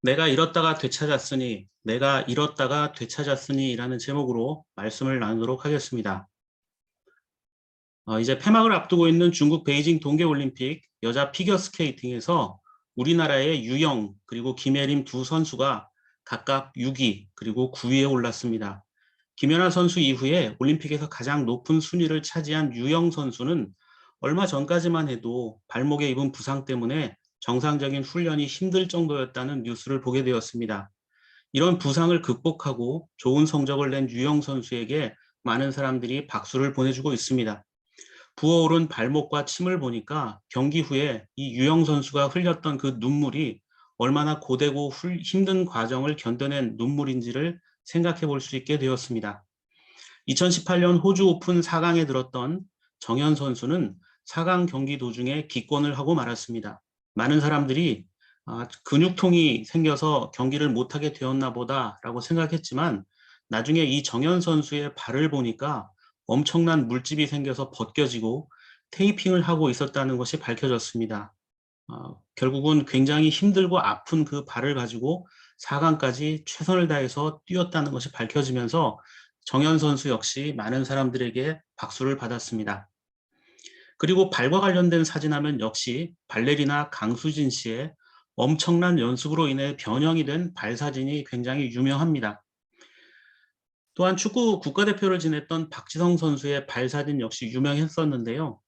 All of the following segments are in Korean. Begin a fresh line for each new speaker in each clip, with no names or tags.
내가 잃었다가 되찾았으니, 내가 잃었다가 되찾았으니 라는 제목으로 말씀을 나누도록 하겠습니다. 이제 폐막을 앞두고 있는 중국 베이징 동계올림픽 여자 피겨스케이팅에서 우리나라의 유영 그리고 김예림 두 선수가 각각 6위 그리고 9위에 올랐습니다. 김연아 선수 이후에 올림픽에서 가장 높은 순위를 차지한 유영 선수는 얼마 전까지만 해도 발목에 입은 부상 때문에 정상적인 훈련이 힘들 정도였다는 뉴스를 보게 되었습니다. 이런 부상을 극복하고 좋은 성적을 낸 유영 선수에게 많은 사람들이 박수를 보내주고 있습니다. 부어오른 발목과 침을 보니까 경기 후에 이 유영 선수가 흘렸던 그 눈물이 얼마나 고되고 힘든 과정을 견뎌낸 눈물인지를 생각해 볼 수 있게 되었습니다. 2018년 호주 오픈 4강에 들었던 정현 선수는 4강 경기 도중에 기권을 하고 말았습니다. 많은 사람들이 근육통이 생겨서 경기를 못하게 되었나 보다라고 생각했지만 나중에 이 정현 선수의 발을 보니까 엄청난 물집이 생겨서 벗겨지고 테이핑을 하고 있었다는 것이 밝혀졌습니다. 결국은 굉장히 힘들고 아픈 그 발을 가지고 4강까지 최선을 다해서 뛰었다는 것이 밝혀지면서 정현 선수 역시 많은 사람들에게 박수를 받았습니다. 그리고 발과 관련된 사진하면 역시 발레리나 강수진 씨의 엄청난 연습으로 인해 변형이 된 발 사진이 굉장히 유명합니다. 또한 축구 국가대표를 지냈던 박지성 선수의 발 사진 역시 유명했었는데요.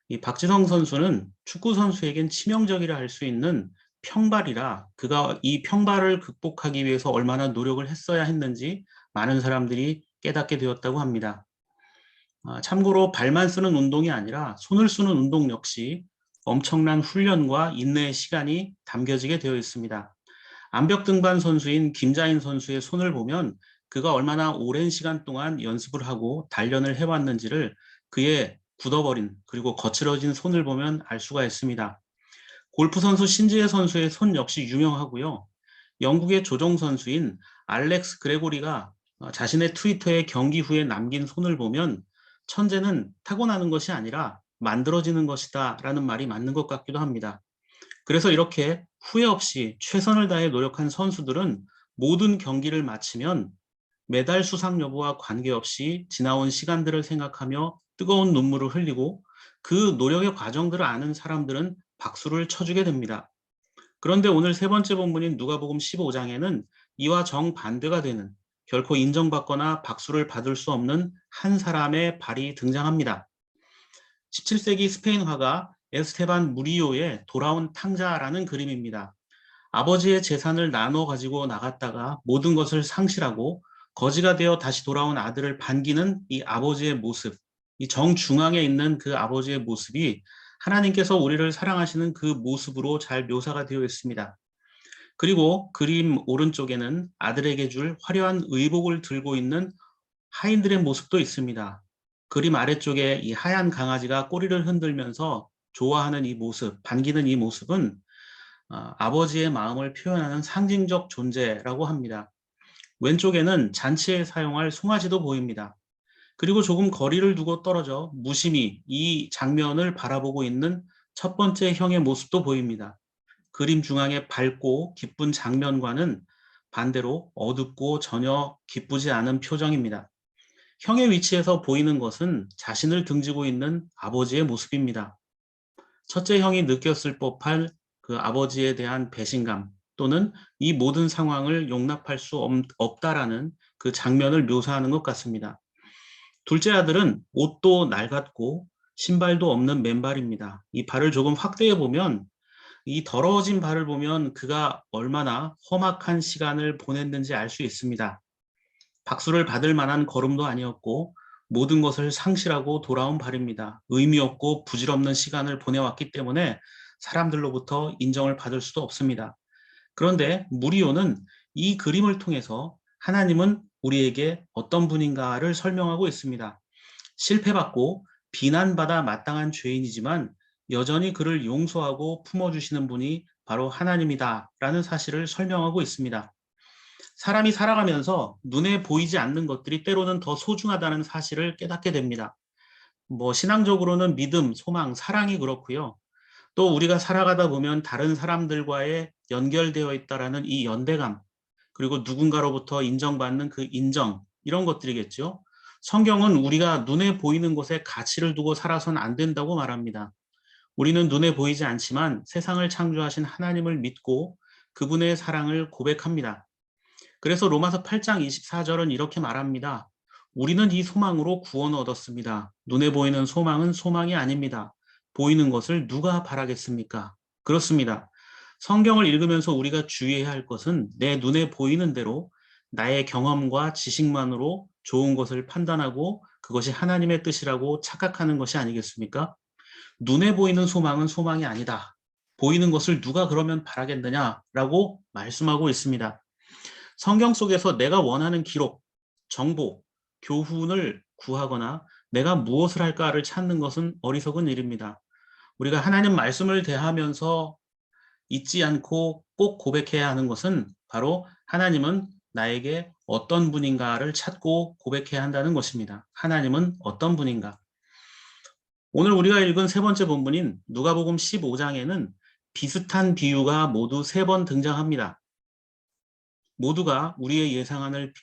이 박지성 선수는 축구 선수에겐 치명적이라 할 수 있는 평발이라 그가 이 평발을 극복하기 위해서 얼마나 노력을 했어야 했는지 많은 사람들이 깨닫게 되었다고 합니다. 참고로 발만 쓰는 운동이 아니라 손을 쓰는 운동 역시 엄청난 훈련과 인내의 시간이 담겨지게 되어 있습니다. 암벽 등반 선수인 김자인 선수의 손을 보면 그가 얼마나 오랜 시간 동안 연습을 하고 단련을 해왔는지를 그의 굳어버린 그리고 거칠어진 손을 보면 알 수가 있습니다. 골프 선수 신지혜 선수의 손 역시 유명하고요. 영국의 조종 선수인 알렉스 그레고리가 자신의 트위터에 경기 후에 남긴 손을 보면 천재는 타고나는 것이 아니라 만들어지는 것이다 라는 말이 맞는 것 같기도 합니다. 그래서 이렇게 후회 없이 최선을 다해 노력한 선수들은 모든 경기를 마치면 메달 수상 여부와 관계없이 지나온 시간들을 생각하며 뜨거운 눈물을 흘리고 그 노력의 과정들을 아는 사람들은 박수를 쳐주게 됩니다. 그런데 오늘 세 번째 본문인 누가복음 15장에는 이와 정반대가 되는 결코 인정받거나 박수를 받을 수 없는 한 사람의 발이 등장합니다. 17세기 스페인 화가 에스테반 무리오의 돌아온 탕자라는 그림입니다. 아버지의 재산을 나눠 가지고 나갔다가 모든 것을 상실하고 거지가 되어 다시 돌아온 아들을 반기는 이 아버지의 모습, 이 정중앙에 있는 그 아버지의 모습이 하나님께서 우리를 사랑하시는 그 모습으로 잘 묘사가 되어 있습니다. 그리고 그림 오른쪽에는 아들에게 줄 화려한 의복을 들고 있는 하인들의 모습도 있습니다. 그림 아래쪽에 이 하얀 강아지가 꼬리를 흔들면서 좋아하는 이 모습, 반기는 이 모습은 아버지의 마음을 표현하는 상징적 존재라고 합니다. 왼쪽에는 잔치에 사용할 송아지도 보입니다. 그리고 조금 거리를 두고 떨어져 무심히 이 장면을 바라보고 있는 첫 번째 형의 모습도 보입니다. 그림 중앙의 밝고 기쁜 장면과는 반대로 어둡고 전혀 기쁘지 않은 표정입니다. 형의 위치에서 보이는 것은 자신을 등지고 있는 아버지의 모습입니다. 첫째 형이 느꼈을 법할 그 아버지에 대한 배신감 또는 이 모든 상황을 용납할 수 없다라는 그 장면을 묘사하는 것 같습니다. 둘째 아들은 옷도 낡았고 신발도 없는 맨발입니다. 이 발을 조금 확대해 보면 이 더러워진 발을 보면 그가 얼마나 험악한 시간을 보냈는지 알 수 있습니다. 박수를 받을 만한 걸음도 아니었고 모든 것을 상실하고 돌아온 발입니다. 의미 없고 부질없는 시간을 보내왔기 때문에 사람들로부터 인정을 받을 수도 없습니다. 그런데 무리오는 이 그림을 통해서 하나님은 우리에게 어떤 분인가를 설명하고 있습니다. 실패받고 비난받아 마땅한 죄인이지만 여전히 그를 용서하고 품어주시는 분이 바로 하나님이다라는 사실을 설명하고 있습니다. 사람이 살아가면서 눈에 보이지 않는 것들이 때로는 더 소중하다는 사실을 깨닫게 됩니다. 신앙적으로는 믿음, 소망, 사랑이 그렇고요. 또 우리가 살아가다 보면 다른 사람들과의 연결되어 있다라는 이 연대감, 그리고 누군가로부터 인정받는 그 인정, 이런 것들이겠죠. 성경은 우리가 눈에 보이는 곳에 가치를 두고 살아서는 안 된다고 말합니다. 우리는 눈에 보이지 않지만 세상을 창조하신 하나님을 믿고 그분의 사랑을 고백합니다. 그래서 로마서 8장 24절은 이렇게 말합니다. 우리는 이 소망으로 구원을 얻었습니다. 눈에 보이는 소망은 소망이 아닙니다. 보이는 것을 누가 바라겠습니까? 그렇습니다. 성경을 읽으면서 우리가 주의해야 할 것은 내 눈에 보이는 대로 나의 경험과 지식만으로 좋은 것을 판단하고 그것이 하나님의 뜻이라고 착각하는 것이 아니겠습니까? 눈에 보이는 소망은 소망이 아니다. 보이는 것을 누가 그러면 바라겠느냐라고 말씀하고 있습니다. 성경 속에서 내가 원하는 기록, 정보, 교훈을 구하거나 내가 무엇을 할까를 찾는 것은 어리석은 일입니다. 우리가 하나님 말씀을 대하면서 잊지 않고 꼭 고백해야 하는 것은 바로 하나님은 나에게 어떤 분인가를 찾고 고백해야 한다는 것입니다. 하나님은 어떤 분인가? 오늘 우리가 읽은 세 번째 본문인 누가복음 15장에는 비슷한 비유가 모두 3번 등장합니다. 모두가 우리의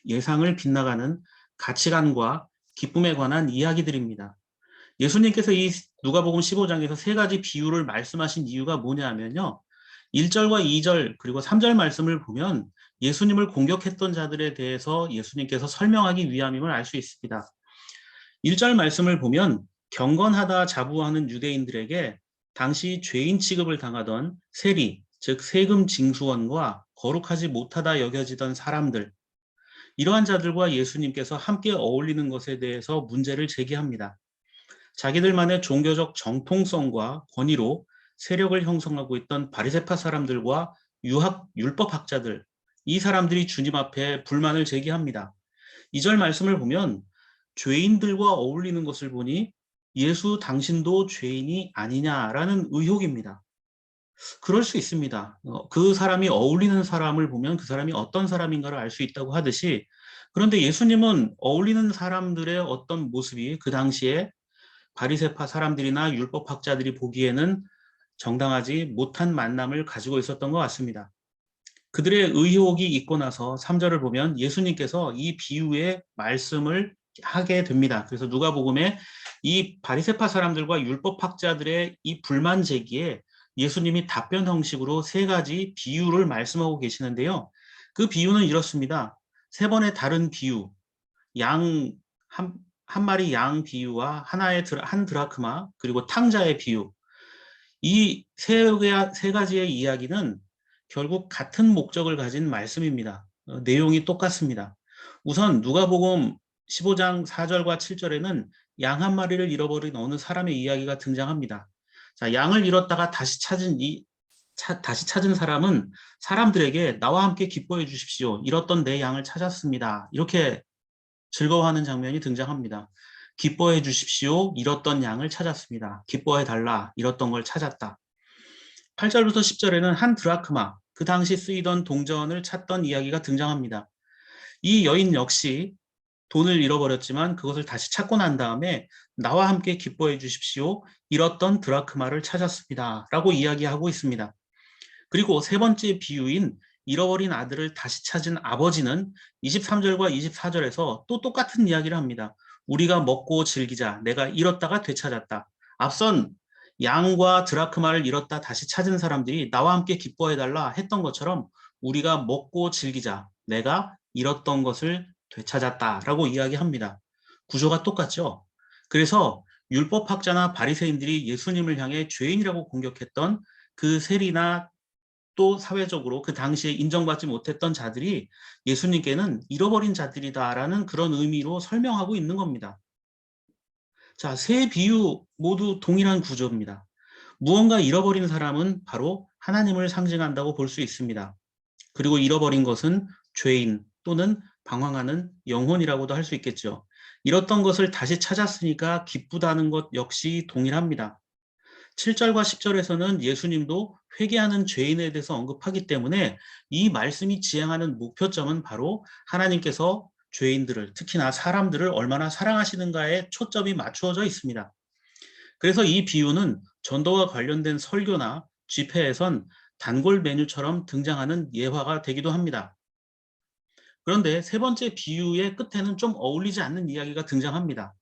예상을 빗나가는 가치관과 기쁨에 관한 이야기들입니다. 예수님께서 이 누가복음 15장에서 3가지 비유를 말씀하신 이유가 뭐냐면요. 1절과 2절 그리고 3절 말씀을 보면 예수님을 공격했던 자들에 대해서 예수님께서 설명하기 위함임을 알 수 있습니다. 1절 말씀을 보면 경건하다 자부하는 유대인들에게 당시 죄인 취급을 당하던 세리, 즉 세금 징수원과 거룩하지 못하다 여겨지던 사람들, 이러한 자들과 예수님께서 함께 어울리는 것에 대해서 문제를 제기합니다. 자기들만의 종교적 정통성과 권위로 세력을 형성하고 있던 바리새파 사람들과 율법학자들, 이 사람들이 주님 앞에 불만을 제기합니다. 2절 말씀을 보면 죄인들과 어울리는 것을 보니 예수 당신도 죄인이 아니냐라는 의혹입니다. 그럴 수 있습니다. 그 사람이 어울리는 사람을 보면 그 사람이 어떤 사람인가를 알 수 있다고 하듯이, 그런데 예수님은 어울리는 사람들의 어떤 모습이 그 당시에 바리새파 사람들이나 율법학자들이 보기에는 정당하지 못한 만남을 가지고 있었던 것 같습니다. 그들의 의혹이 있고 나서 3절을 보면 예수님께서 이 비유의 말씀을 하게 됩니다. 그래서 누가복음에 이 바리새파 사람들과 율법학자들의 이 불만 제기에 예수님이 답변 형식으로 3가지 비유를 말씀하고 계시는데요. 그 비유는 이렇습니다. 3번의 다른 비유, 한 마리 양 비유와 한 드라크마, 그리고 탕자의 비유. 이 3가지의 이야기는 결국 같은 목적을 가진 말씀입니다. 내용이 똑같습니다. 우선 누가복음 15장 4절과 7절에는 양 한 마리를 잃어버린 어느 사람의 이야기가 등장합니다. 자, 양을 잃었다가 다시 찾은 사람은 사람들에게 나와 함께 기뻐해 주십시오. 잃었던 내 양을 찾았습니다. 이렇게 즐거워하는 장면이 등장합니다. 기뻐해 주십시오. 잃었던 양을 찾았습니다. 기뻐해 달라. 잃었던 걸 찾았다. 8절부터 10절에는 한 드라크마, 그 당시 쓰이던 동전을 찾던 이야기가 등장합니다. 이 여인 역시 돈을 잃어버렸지만 그것을 다시 찾고 난 다음에 나와 함께 기뻐해 주십시오. 잃었던 드라크마를 찾았습니다. 라고 이야기하고 있습니다. 그리고 3번째 비유인 잃어버린 아들을 다시 찾은 아버지는 23절과 24절에서 또 똑같은 이야기를 합니다. 우리가 먹고 즐기자. 내가 잃었다가 되찾았다. 앞선 양과 드라크마를 잃었다 다시 찾은 사람들이 나와 함께 기뻐해달라 했던 것처럼 우리가 먹고 즐기자. 내가 잃었던 것을 되찾았다라고 이야기합니다. 구조가 똑같죠. 그래서 율법학자나 바리새인들이 예수님을 향해 죄인이라고 공격했던 그 세리나 또 사회적으로 그 당시에 인정받지 못했던 자들이 예수님께는 잃어버린 자들이다라는 그런 의미로 설명하고 있는 겁니다. 자, 3 비유 모두 동일한 구조입니다. 무언가 잃어버린 사람은 바로 하나님을 상징한다고 볼 수 있습니다. 그리고 잃어버린 것은 죄인 또는 방황하는 영혼이라고도 할 수 있겠죠. 잃었던 것을 다시 찾았으니까 기쁘다는 것 역시 동일합니다. 7절과 10절에서는 예수님도 회개하는 죄인에 대해서 언급하기 때문에 이 말씀이 지향하는 목표점은 바로 하나님께서 죄인들을, 특히나 사람들을 얼마나 사랑하시는가에 초점이 맞추어져 있습니다. 그래서 이 비유는 전도와 관련된 설교나 집회에선 단골 메뉴처럼 등장하는 예화가 되기도 합니다. 그런데 세 번째 비유의 끝에는 좀 어울리지 않는 이야기가 등장합니다.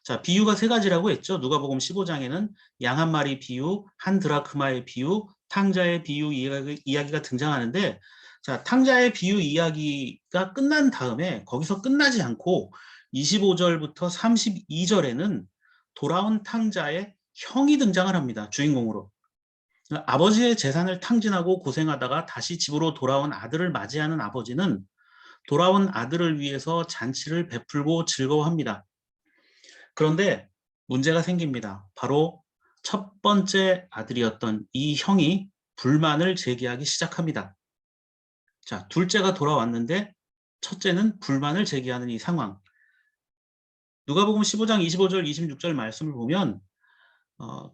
자, 비유가 세 가지라고 했죠. 누가복음 15장에는 양 한 마리 비유, 한 드라크마의 비유, 탕자의 비유 이야기가 등장하는데, 자, 탕자의 비유 이야기가 끝난 다음에 거기서 끝나지 않고 25절부터 32절에는 돌아온 탕자의 형이 등장을 합니다. 주인공으로. 아버지의 재산을 탕진하고 고생하다가 다시 집으로 돌아온 아들을 맞이하는 아버지는 돌아온 아들을 위해서 잔치를 베풀고 즐거워합니다. 그런데 문제가 생깁니다. 바로 첫 번째 아들이었던 이 형이 불만을 제기하기 시작합니다. 자, 둘째가 돌아왔는데 첫째는 불만을 제기하는 이 상황. 누가복음 15장 25절 26절 말씀을 보면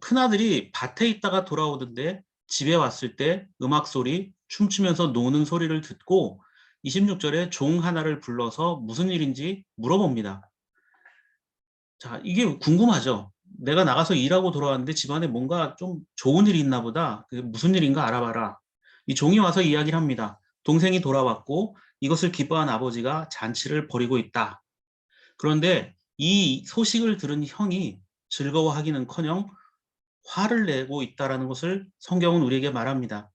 큰아들이 밭에 있다가 돌아오던데 집에 왔을 때 음악 소리, 춤추면서 노는 소리를 듣고 26절에 종 하나를 불러서 무슨 일인지 물어봅니다. 자, 이게 궁금하죠? 내가 나가서 일하고 돌아왔는데 집안에 뭔가 좀 좋은 일이 있나 보다. 그게 무슨 일인가 알아봐라. 이 종이 와서 이야기를 합니다. 동생이 돌아왔고 이것을 기뻐한 아버지가 잔치를 벌이고 있다. 그런데 이 소식을 들은 형이 즐거워하기는커녕 화를 내고 있다는 것을 성경은 우리에게 말합니다.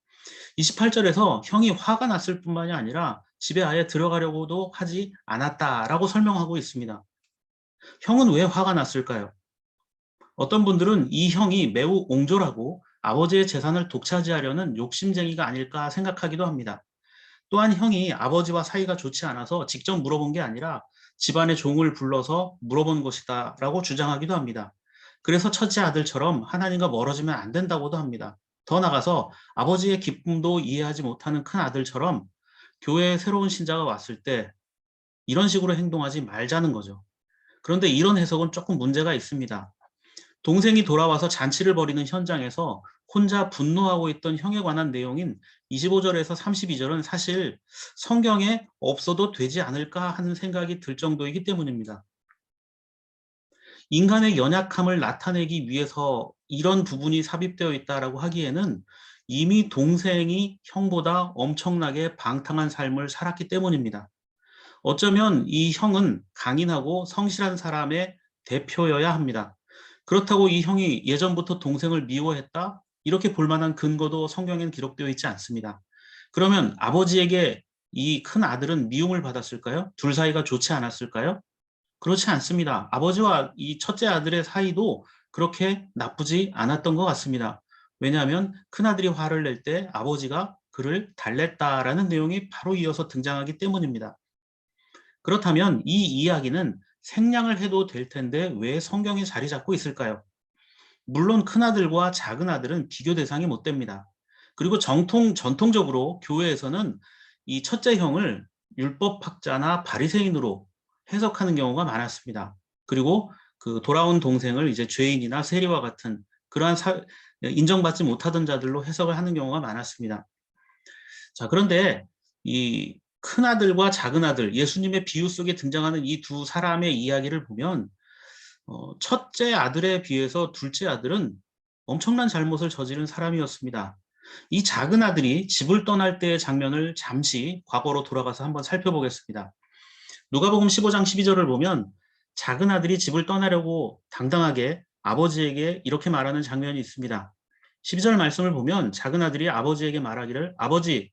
28절에서 형이 화가 났을 뿐만이 아니라 집에 아예 들어가려고도 하지 않았다라고 설명하고 있습니다. 형은 왜 화가 났을까요? 어떤 분들은 이 형이 매우 옹졸하고 아버지의 재산을 독차지하려는 욕심쟁이가 아닐까 생각하기도 합니다. 또한 형이 아버지와 사이가 좋지 않아서 직접 물어본 게 아니라 집안의 종을 불러서 물어본 것이다 라고 주장하기도 합니다. 그래서 첫째 아들처럼 하나님과 멀어지면 안 된다고도 합니다. 더 나아가서 아버지의 기쁨도 이해하지 못하는 큰 아들처럼 교회에 새로운 신자가 왔을 때 이런 식으로 행동하지 말자는 거죠. 그런데 이런 해석은 조금 문제가 있습니다. 동생이 돌아와서 잔치를 벌이는 현장에서 혼자 분노하고 있던 형에 관한 내용인 25절에서 32절은 사실 성경에 없어도 되지 않을까 하는 생각이 들 정도이기 때문입니다. 인간의 연약함을 나타내기 위해서 이런 부분이 삽입되어 있다라고 하기에는 이미 동생이 형보다 엄청나게 방탕한 삶을 살았기 때문입니다. 어쩌면 이 형은 강인하고 성실한 사람의 대표여야 합니다. 그렇다고 이 형이 예전부터 동생을 미워했다? 이렇게 볼 만한 근거도 성경엔 기록되어 있지 않습니다. 그러면 아버지에게 이 큰 아들은 미움을 받았을까요? 둘 사이가 좋지 않았을까요? 그렇지 않습니다. 아버지와 이 첫째 아들의 사이도 그렇게 나쁘지 않았던 것 같습니다. 왜냐하면 큰아들이 화를 낼 때 아버지가 그를 달랬다라는 내용이 바로 이어서 등장하기 때문입니다. 그렇다면 이 이야기는 생략을 해도 될 텐데 왜 성경에 자리 잡고 있을까요? 물론 큰아들과 작은아들은 비교 대상이 못 됩니다. 그리고 전통적으로 교회에서는 이 첫째 형을 율법학자나 바리새인으로 해석하는 경우가 많았습니다. 그리고 그 돌아온 동생을 이제 죄인이나 세리와 같은 그러한 인정받지 못하던 자들로 해석을 하는 경우가 많았습니다. 자, 그런데 이 큰아들과 작은아들, 예수님의 비유 속에 등장하는 이 두 사람의 이야기를 보면 첫째 아들에 비해서 둘째 아들은 엄청난 잘못을 저지른 사람이었습니다. 이 작은 아들이 집을 떠날 때의 장면을 잠시 과거로 돌아가서 한번 살펴보겠습니다. 누가복음 15장 12절을 보면 작은 아들이 집을 떠나려고 당당하게 아버지에게 이렇게 말하는 장면이 있습니다. 12절 말씀을 보면 작은 아들이 아버지에게 말하기를 아버지,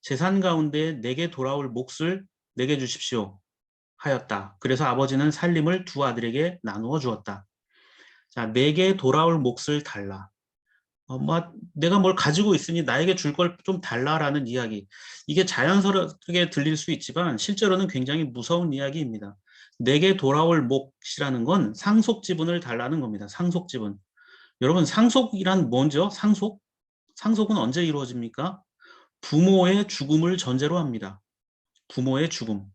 재산 가운데 내게 돌아올 몫을 내게 주십시오 하였다. 그래서 아버지는 살림을 두 아들에게 나누어 주었다. 자, 내게 돌아올 몫을 달라. 내가 뭘 가지고 있으니 나에게 줄 걸 좀 달라라는 이야기. 이게 자연스럽게 들릴 수 있지만 실제로는 굉장히 무서운 이야기입니다. 내게 돌아올 몫이라는 건 상속 지분을 달라는 겁니다. 상속 지분. 여러분, 상속이란 뭔죠? 상속? 상속은 언제 이루어집니까? 부모의 죽음을 전제로 합니다. 부모의 죽음.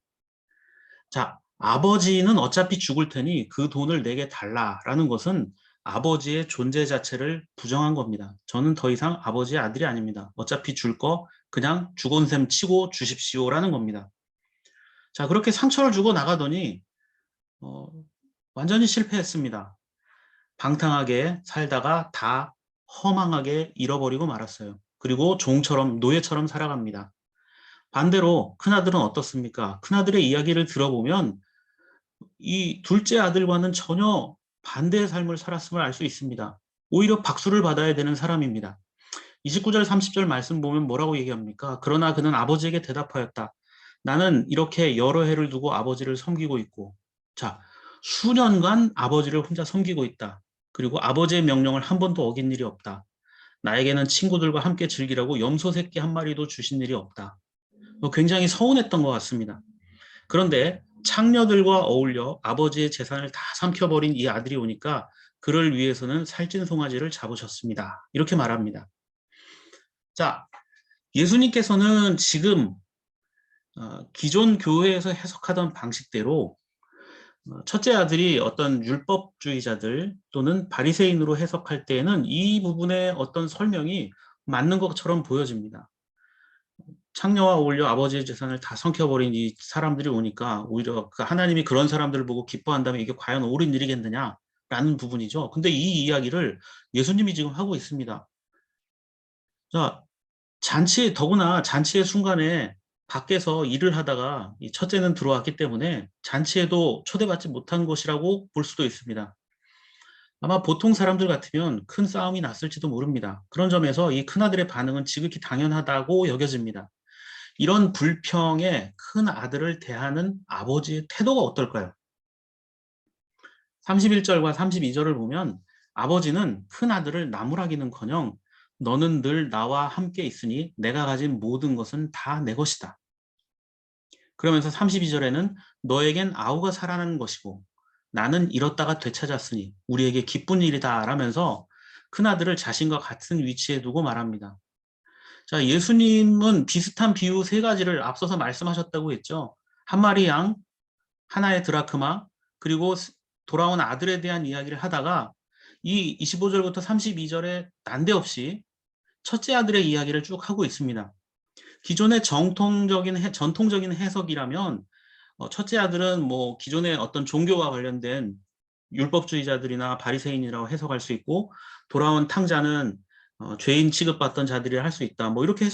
자, 아버지는 어차피 죽을 테니 그 돈을 내게 달라라는 것은 아버지의 존재 자체를 부정한 겁니다. 저는 더 이상 아버지의 아들이 아닙니다. 어차피 줄 거 그냥 죽은 셈 치고 주십시오라는 겁니다. 자, 그렇게 상처를 주고 나가더니 완전히 실패했습니다. 방탕하게 살다가 다 허망하게 잃어버리고 말았어요. 그리고 종처럼, 노예처럼 살아갑니다. 반대로 큰아들은 어떻습니까? 큰아들의 이야기를 들어보면 이 둘째 아들과는 전혀 반대의 삶을 살았음을 알 수 있습니다. 오히려 박수를 받아야 되는 사람입니다. 29절 30절 말씀 보면 뭐라고 얘기합니까? 그러나 그는 아버지에게 대답하였다. 나는 이렇게 여러 해를 두고 아버지를 섬기고 있고, 자, 수년간 아버지를 혼자 섬기고 있다. 그리고 아버지의 명령을 한 번도 어긴 일이 없다. 나에게는 친구들과 함께 즐기라고 염소 새끼 한 마리도 주신 일이 없다. 굉장히 서운했던 것 같습니다. 그런데 창녀들과 어울려 아버지의 재산을 다 삼켜버린 이 아들이 오니까 그를 위해서는 살찐 송아지를 잡으셨습니다. 이렇게 말합니다. 자, 예수님께서는 지금 기존 교회에서 해석하던 방식대로 첫째 아들이 어떤 율법주의자들 또는 바리새인으로 해석할 때에는 이 부분의 어떤 설명이 맞는 것처럼 보여집니다. 창녀와 어울려 아버지의 재산을 다 삼켜버린 이 사람들이 오니까 오히려 그 하나님이 그런 사람들을 보고 기뻐한다면 이게 과연 옳은 일이겠느냐라는 부분이죠. 근데 이 이야기를 예수님이 지금 하고 있습니다. 자, 더구나 잔치의 순간에 밖에서 일을 하다가 이 첫째는 들어왔기 때문에 잔치에도 초대받지 못한 것이라고 볼 수도 있습니다. 아마 보통 사람들 같으면 큰 싸움이 났을지도 모릅니다. 그런 점에서 이 큰아들의 반응은 지극히 당연하다고 여겨집니다. 이런 불평에 큰 아들을 대하는 아버지의 태도가 어떨까요? 31절과 32절을 보면 아버지는 큰 아들을 나무라기는커녕 너는 늘 나와 함께 있으니 내가 가진 모든 것은 다 내 것이다. 그러면서 32절에는 너에겐 아우가 살아나는 것이고 나는 잃었다가 되찾았으니 우리에게 기쁜 일이다 라면서 큰아들을 자신과 같은 위치에 두고 말합니다. 자, 예수님은 비슷한 비유 세 가지를 앞서서 말씀하셨다고 했죠. 한 마리 양, 하나의 드라크마, 그리고 돌아온 아들에 대한 이야기를 하다가 이 25절부터 32절에 난데없이 첫째 아들의 이야기를 쭉 하고 있습니다. 기존의 전통적인 해석이라면 첫째 아들은 뭐 기존의 어떤 종교와 관련된 율법주의자들이나 바리새인이라고 해석할 수 있고 돌아온 탕자는 죄인 취급받던 자들이 할 수 있다. 뭐 이렇게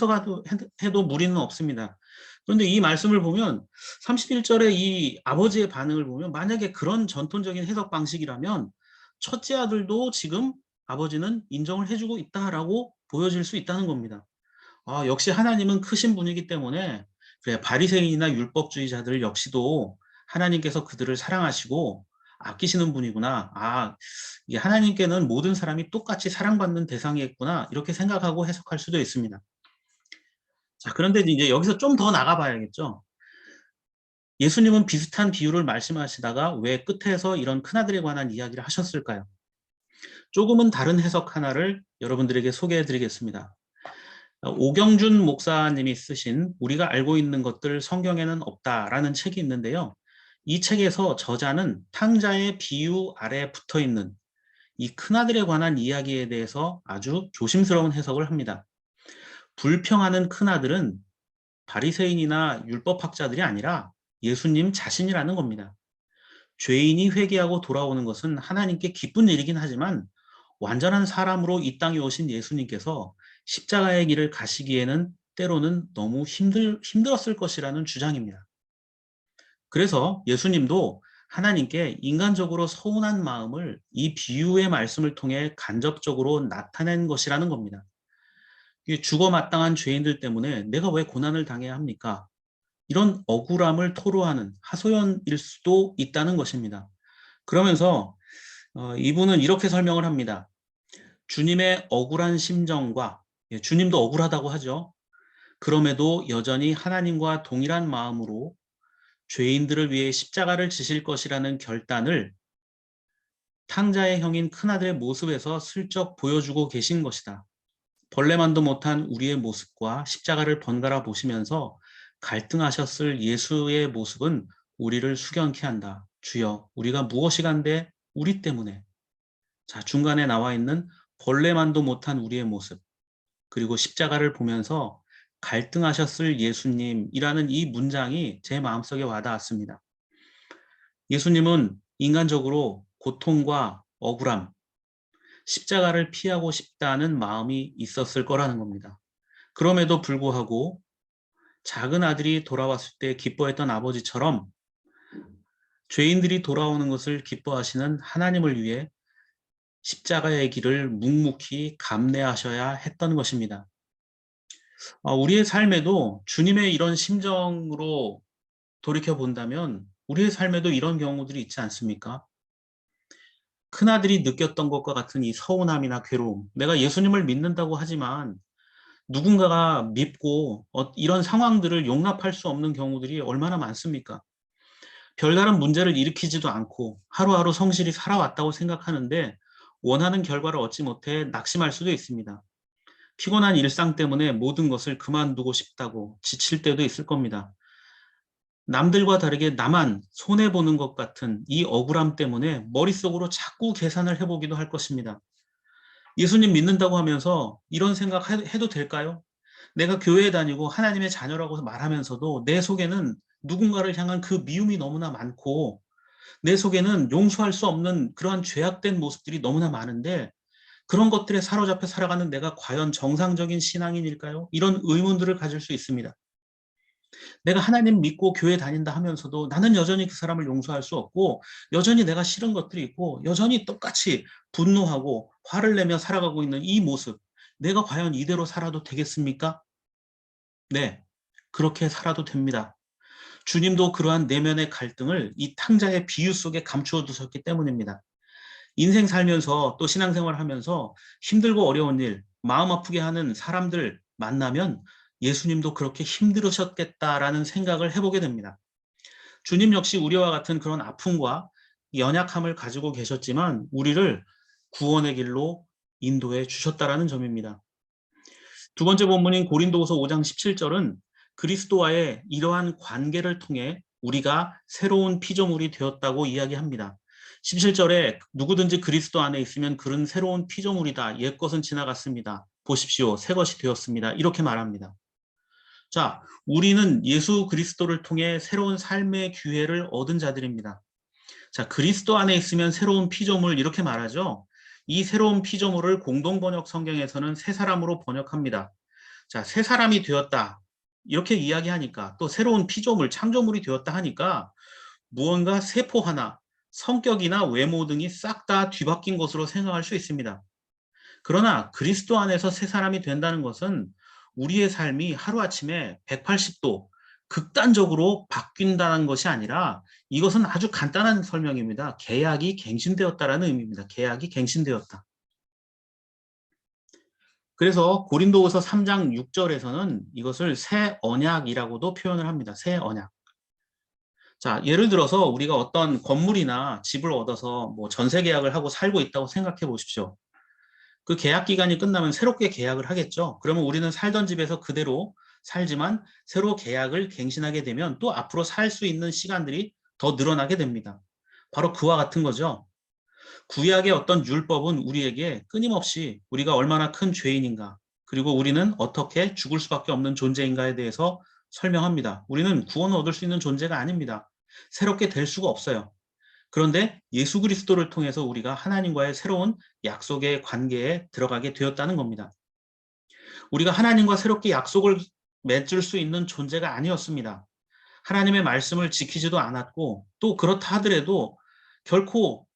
해도 무리는 없습니다. 그런데 이 말씀을 보면 31절에 이 아버지의 반응을 보면 만약에 그런 전통적인 해석 방식이라면 첫째 아들도 지금 아버지는 인정을 해주고 있다라고 보여질 수 있다는 겁니다. 역시 하나님은 크신 분이기 때문에 그래 바리새인이나 율법주의자들 역시도 하나님께서 그들을 사랑하시고 아끼시는 분이구나. 이게 하나님께는 모든 사람이 똑같이 사랑받는 대상이겠구나. 이렇게 생각하고 해석할 수도 있습니다. 자, 그런데 이제 여기서 좀 더 나가봐야겠죠. 예수님은 비슷한 비유를 말씀하시다가 왜 끝에서 이런 큰아들에 관한 이야기를 하셨을까요? 조금은 다른 해석 하나를 여러분들에게 소개해 드리겠습니다. 오경준 목사님이 쓰신 우리가 알고 있는 것들 성경에는 없다라는 책이 있는데요. 이 책에서 저자는 탕자의 비유 아래 붙어 있는 이 큰아들에 관한 이야기에 대해서 아주 조심스러운 해석을 합니다. 불평하는 큰아들은 바리새인이나 율법학자들이 아니라 예수님 자신이라는 겁니다. 죄인이 회개하고 돌아오는 것은 하나님께 기쁜 일이긴 하지만 완전한 사람으로 이 땅에 오신 예수님께서 십자가의 길을 가시기에는 때로는 너무 힘들었을 것이라는 주장입니다. 그래서 예수님도 하나님께 인간적으로 서운한 마음을 이 비유의 말씀을 통해 간접적으로 나타낸 것이라는 겁니다. 죽어 마땅한 죄인들 때문에 내가 왜 고난을 당해야 합니까? 이런 억울함을 토로하는 하소연일 수도 있다는 것입니다. 그러면서 이분은 이렇게 설명을 합니다. 주님의 억울한 심정과 주님도 억울하다고 하죠. 그럼에도 여전히 하나님과 동일한 마음으로 죄인들을 위해 십자가를 지실 것이라는 결단을 탕자의 형인 큰아들의 모습에서 슬쩍 보여주고 계신 것이다. 벌레만도 못한 우리의 모습과 십자가를 번갈아 보시면서 갈등하셨을 예수의 모습은 우리를 숙연케 한다. 주여, 우리가 무엇이 간데 우리 때문에. 자, 중간에 나와 있는 벌레만도 못한 우리의 모습, 그리고 십자가를 보면서 갈등하셨을 예수님이라는 이 문장이 제 마음속에 와닿았습니다. 예수님은 인간적으로 고통과 억울함, 십자가를 피하고 싶다는 마음이 있었을 거라는 겁니다. 그럼에도 불구하고 작은 아들이 돌아왔을 때 기뻐했던 아버지처럼 죄인들이 돌아오는 것을 기뻐하시는 하나님을 위해 십자가의 길을 묵묵히 감내하셔야 했던 것입니다. 우리의 삶에도 주님의 이런 심정으로 돌이켜 본다면 우리의 삶에도 이런 경우들이 있지 않습니까? 큰아들이 느꼈던 것과 같은 이 서운함이나 괴로움, 내가 예수님을 믿는다고 하지만 누군가가 밉고 이런 상황들을 용납할 수 없는 경우들이 얼마나 많습니까? 별다른 문제를 일으키지도 않고 하루하루 성실히 살아왔다고 생각하는데 원하는 결과를 얻지 못해 낙심할 수도 있습니다. 피곤한 일상 때문에 모든 것을 그만두고 싶다고 지칠 때도 있을 겁니다. 남들과 다르게 나만 손해보는 것 같은 이 억울함 때문에 머릿속으로 자꾸 계산을 해보기도 할 것입니다. 예수님 믿는다고 하면서 이런 생각 해도 될까요? 내가 교회에 다니고 하나님의 자녀라고 말하면서도 내 속에는 누군가를 향한 그 미움이 너무나 많고 내 속에는 용서할 수 없는 그러한 죄악된 모습들이 너무나 많은데 그런 것들에 사로잡혀 살아가는 내가 과연 정상적인 신앙인일까요? 이런 의문들을 가질 수 있습니다. 내가 하나님 믿고 교회 다닌다 하면서도 나는 여전히 그 사람을 용서할 수 없고 여전히 내가 싫은 것들이 있고 여전히 똑같이 분노하고 화를 내며 살아가고 있는 이 모습, 내가 과연 이대로 살아도 되겠습니까? 네, 그렇게 살아도 됩니다. 주님도 그러한 내면의 갈등을 이 탕자의 비유 속에 감추어 두셨기 때문입니다. 인생 살면서 또 신앙생활 하면서 힘들고 어려운 일, 마음 아프게 하는 사람들 만나면 예수님도 그렇게 힘들으셨겠다라는 생각을 해보게 됩니다. 주님 역시 우리와 같은 그런 아픔과 연약함을 가지고 계셨지만 우리를 구원의 길로 인도해 주셨다라는 점입니다. 두 번째 본문인 고린도후서 5장 17절은 그리스도와의 이러한 관계를 통해 우리가 새로운 피조물이 되었다고 이야기합니다. 17절에 누구든지 그리스도 안에 있으면 그는 새로운 피조물이다. 옛것은 지나갔습니다. 보십시오. 새것이 되었습니다. 이렇게 말합니다. 자, 우리는 예수 그리스도를 통해 새로운 삶의 기회를 얻은 자들입니다. 자, 그리스도 안에 있으면 새로운 피조물 이렇게 말하죠. 이 새로운 피조물을 공동번역 성경에서는 새 사람으로 번역합니다. 자, 새 사람이 되었다. 이렇게 이야기하니까 또 새로운 피조물, 창조물이 되었다 하니까 무언가 세포 하나, 성격이나 외모 등이 싹 다 뒤바뀐 것으로 생각할 수 있습니다. 그러나 그리스도 안에서 새 사람이 된다는 것은 우리의 삶이 하루아침에 180도 극단적으로 바뀐다는 것이 아니라 이것은 아주 간단한 설명입니다. 계약이 갱신되었다라는 의미입니다. 계약이 갱신되었다. 그래서 고린도후서 3장 6절에서는 이것을 새 언약이라고도 표현을 합니다. 새 언약. 자, 예를 들어서 우리가 어떤 건물이나 집을 얻어서 뭐 전세 계약을 하고 살고 있다고 생각해 보십시오. 그 계약 기간이 끝나면 새롭게 계약을 하겠죠. 그러면 우리는 살던 집에서 그대로 살지만 새로 계약을 갱신하게 되면 또 앞으로 살 수 있는 시간들이 더 늘어나게 됩니다. 바로 그와 같은 거죠. 구약의 어떤 율법은 우리에게 끊임없이 우리가 얼마나 큰 죄인인가, 그리고 우리는 어떻게 죽을 수밖에 없는 존재인가에 대해서 설명합니다. 우리는 구원을 얻을 수 있는 존재가 아닙니다. 새롭게 될 수가 없어요. 그런데 예수 그리스도를 통해서 우리가 하나님과의 새로운 약속의 관계에 들어가게 되었다는 겁니다. 우리가 하나님과 새롭게 약속을 맺을 수 있는 존재가 아니었습니다. 하나님의 말씀을 지키지도 않았고 또 그렇다 하더라도 결코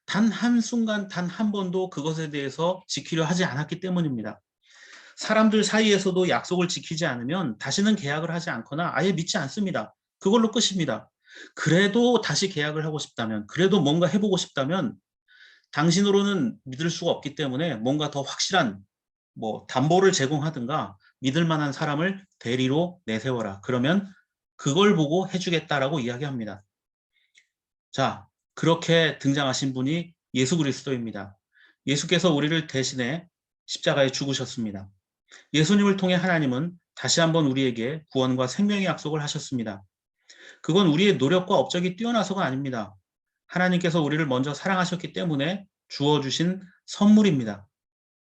단 한순간 단 한 번도 그것에 대해서 지키려 하지 않았기 때문입니다. 사람들 사이에서도 약속을 지키지 않으면 다시는 계약을 하지 않거나 아예 믿지 않습니다. 그걸로 끝입니다. 그래도 다시 계약을 하고 싶다면, 그래도 뭔가 해보고 싶다면 당신으로는 믿을 수가 없기 때문에 뭔가 더 확실한 담보를 제공하든가 믿을 만한 사람을 대리로 내세워라. 그러면 그걸 보고 해주겠다라고 이야기합니다. 자, 그렇게 등장하신 분이 예수 그리스도입니다. 예수께서 우리를 대신해 십자가에 죽으셨습니다. 예수님을 통해 하나님은 다시 한번 우리에게 구원과 생명의 약속을 하셨습니다. 그건 우리의 노력과 업적이 뛰어나서가 아닙니다. 하나님께서 우리를 먼저 사랑하셨기 때문에 주어주신 선물입니다.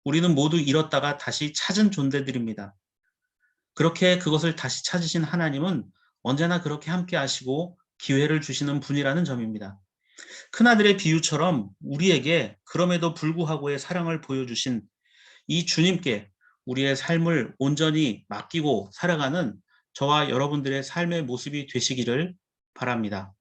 우리는 모두 잃었다가 다시 찾은 존재들입니다. 그렇게 그것을 다시 찾으신 하나님은 언제나 그렇게 함께 하시고 기회를 주시는 분이라는 점입니다. 큰아들의 비유처럼 우리에게 그럼에도 불구하고의 사랑을 보여주신 이 주님께 우리의 삶을 온전히 맡기고 살아가는 저와 여러분들의 삶의 모습이 되시기를 바랍니다.